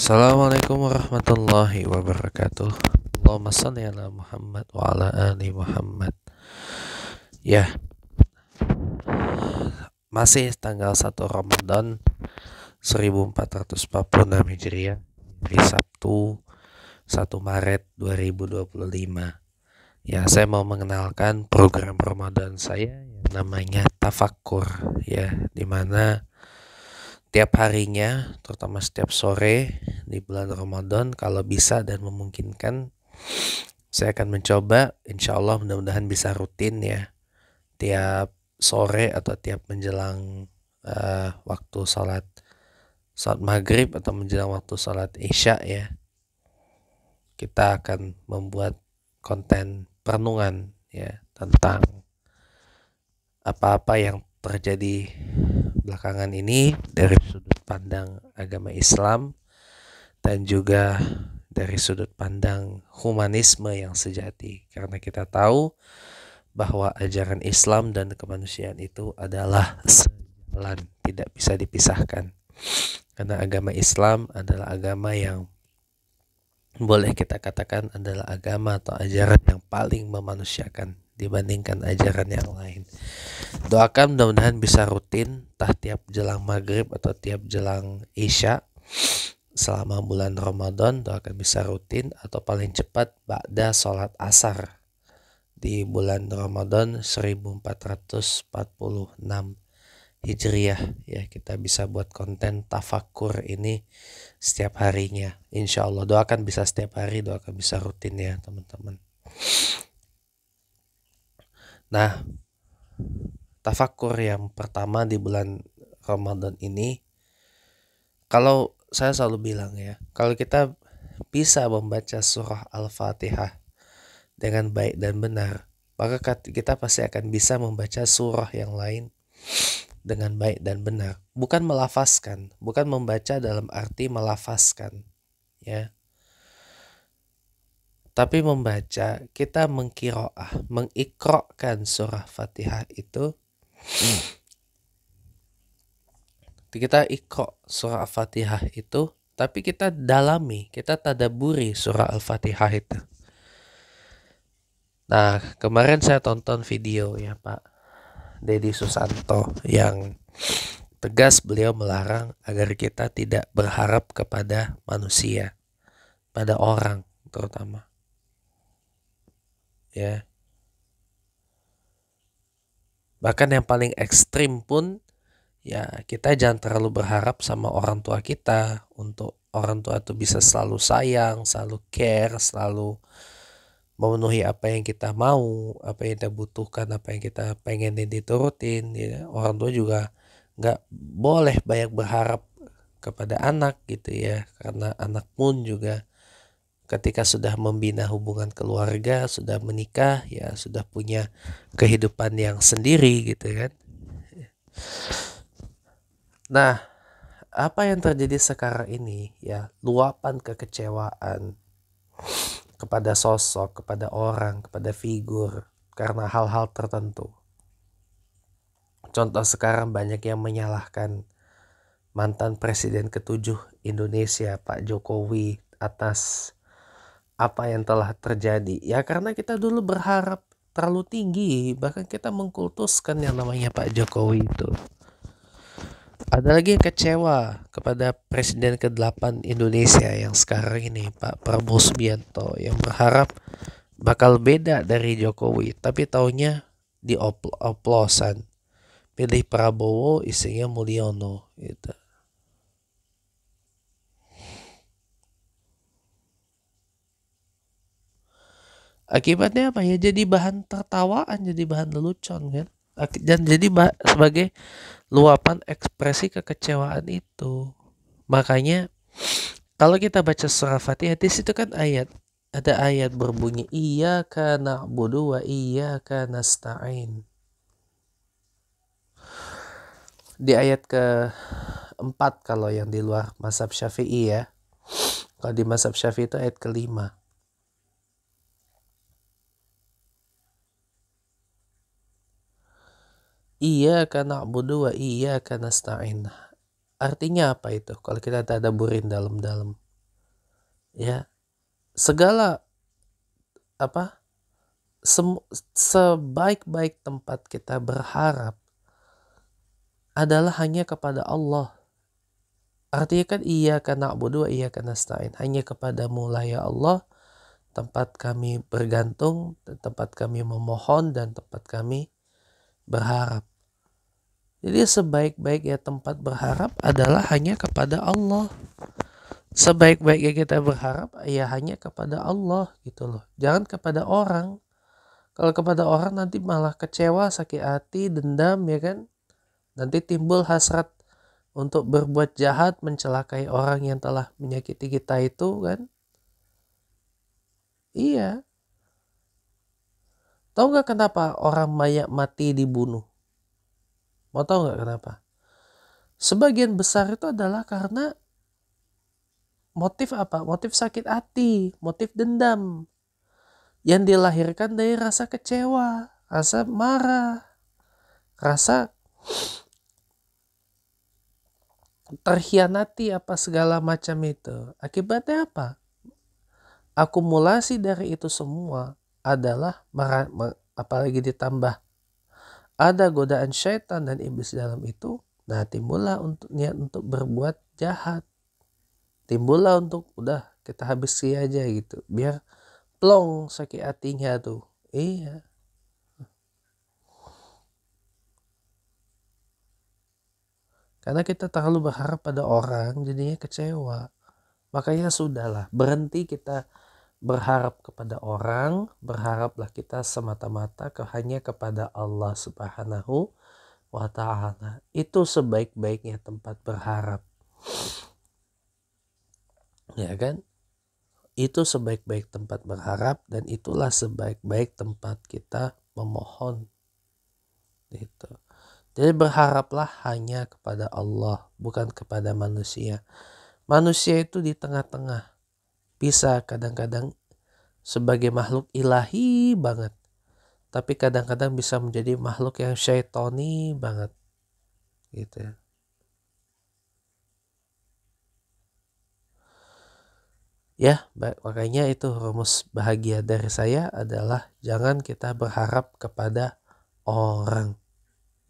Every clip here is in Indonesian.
Assalamualaikum warahmatullahi wabarakatuh. Allahumma shalli ala Muhammad wa ala ali Muhammad. Ya, masih tanggal 1 Ramadan 1446 Hijriah, hari Sabtu 1 Maret 2025. Ya, saya mau mengenalkan program Ramadan saya yang namanya Tafakkur, ya, dimana tiap harinya, terutama setiap sore di bulan Ramadan, kalau bisa dan memungkinkan, saya akan mencoba, insya Allah mudah-mudahan bisa rutin ya, tiap sore atau tiap menjelang waktu sholat maghrib atau menjelang waktu sholat isya ya, kita akan membuat konten perenungan ya tentang apa-apa yang terjadi belakangan ini dari sudut pandang agama Islam dan juga dari sudut pandang humanisme yang sejati, karena kita tahu bahwa ajaran Islam dan kemanusiaan itu adalah sejalan, tidak bisa dipisahkan, karena agama Islam adalah agama yang boleh kita katakan adalah agama atau ajaran yang paling memanusiakan dibandingkan ajaran yang lain. Doakan mudah-mudahan bisa rutin, entah tiap jelang maghrib atau tiap jelang isya selama bulan Ramadan. Doakan bisa rutin atau paling cepat ba'da sholat asar di bulan Ramadan 1446 Hijriah ya, kita bisa buat konten tafakur ini setiap harinya, insya Allah. Doakan bisa setiap hari, doakan bisa rutin ya teman-teman. Nah, tafakur yang pertama di bulan Ramadan ini, kalau saya selalu bilang ya, kalau kita bisa membaca surah Al-Fatihah dengan baik dan benar, maka kita pasti akan bisa membaca surah yang lain dengan baik dan benar. Bukan melafazkan, bukan membaca dalam arti melafazkan ya, tapi membaca, kita mengqiraah, mengikra'kan surah Fatihah itu. Kita ikra surah Al-Fatihah itu, tapi kita dalami, kita tadaburi surah Al-Fatihah itu. Nah, kemarin saya tonton video ya Pak Deddy Susanto yang tegas beliau melarang agar kita tidak berharap kepada manusia, pada orang terutama. Ya. Bahkan yang paling ekstrim pun ya, kita jangan terlalu berharap sama orang tua kita untuk orang tua itu bisa selalu sayang, selalu care, selalu memenuhi apa yang kita mau, apa yang kita butuhkan, apa yang kita pengen diturutin ya. Orang tua juga nggak boleh banyak berharap kepada anak gitu ya, karena anak pun juga ketika sudah membina hubungan keluarga, sudah menikah ya, sudah punya kehidupan yang sendiri gitu kan. Nah, apa yang terjadi sekarang ini ya, luapan kekecewaan kepada sosok, kepada orang, kepada figur karena hal-hal tertentu. Contoh sekarang banyak yang menyalahkan mantan Presiden ke-7 Indonesia Pak Jokowi atas apa yang telah terjadi. Ya karena kita dulu berharap terlalu tinggi, bahkan kita mengkultuskan yang namanya Pak Jokowi itu. Ada lagi yang kecewa kepada Presiden ke-8 Indonesia yang sekarang ini Pak Prabowo Subianto, yang berharap bakal beda dari Jokowi, tapi taunya di oplosan pilih Prabowo isinya Mulyono gitu. Akibatnya apa ya? Jadi bahan tertawaan, jadi bahan lelucon kan, dan jadi sebagai luapan ekspresi kekecewaan itu. Makanya kalau kita baca surah Fatihah, di situ kan ada ayat berbunyi iyyaka na'budu wa iyyaka nasta'in. Di ayat ke-4 kalau yang di luar mazhab Syafi'i ya. Kalau di mazhab Syafi'i itu ayat ke-5. Iyyaka na'budu wa iyyaka nasta'in. Artinya apa itu? Kalau kita tadaburin dalam-dalam. Ya, segala apa sebaik-baik tempat kita berharap adalah hanya kepada Allah. Artinya kan iyyaka na'budu wa iyyaka nasta'in. Hanya kepadamu lah ya Allah tempat kami bergantung, tempat kami memohon, dan tempat kami berharap. Jadi sebaik-baiknya tempat berharap adalah hanya kepada Allah. Sebaik-baiknya kita berharap ya hanya kepada Allah gitu loh. Jangan kepada orang. Kalau kepada orang nanti malah kecewa, sakit hati, dendam ya kan. Nanti timbul hasrat untuk berbuat jahat, mencelakai orang yang telah menyakiti kita itu kan. Iya. Tahu nggak kenapa orang mati dibunuh? Mau tahu nggak kenapa? Sebagian besar itu adalah karena motif apa? Motif sakit hati, motif dendam. Yang dilahirkan dari rasa kecewa, rasa marah, rasa terhianati apa segala macam itu. Akibatnya apa? Akumulasi dari itu semua adalah apalagi ditambah ada godaan syaitan dan iblis dalam itu. Nah, timbullah untuk niat untuk berbuat jahat. Timbullah untuk udah kita habisi aja gitu. Biar plong sakit hatinya tuh. Iya. Karena kita terlalu berharap pada orang jadinya kecewa. Makanya sudahlah, berhenti kita berharap kepada orang, berharaplah kita semata-mata hanya kepada Allah Subhanahu wa ta'ala. Itu sebaik-baiknya tempat berharap. Ya kan? Itu sebaik-baik tempat berharap dan itulah sebaik-baik tempat kita memohon. Gitu. Jadi berharaplah hanya kepada Allah, bukan kepada manusia. Manusia itu di tengah-tengah. Bisa kadang-kadang sebagai makhluk ilahi banget. Tapi kadang-kadang bisa menjadi makhluk yang syaitoni banget. Gitu ya. Ya, makanya itu rumus bahagia dari saya adalah jangan kita berharap kepada orang.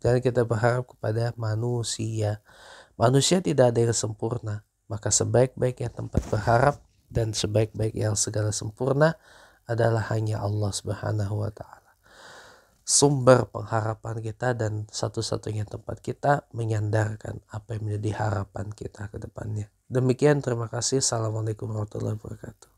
Jangan kita berharap kepada manusia. Manusia tidak ada yang sempurna. Maka sebaik-baiknya tempat berharap dan sebaik-baik yang segala sempurna adalah hanya Allah Subhanahu wa ta'ala. Sumber pengharapan kita dan satu-satunya tempat kita menyandarkan apa yang menjadi harapan kita ke depannya. Demikian, terima kasih. Assalamualaikum warahmatullahi wabarakatuh.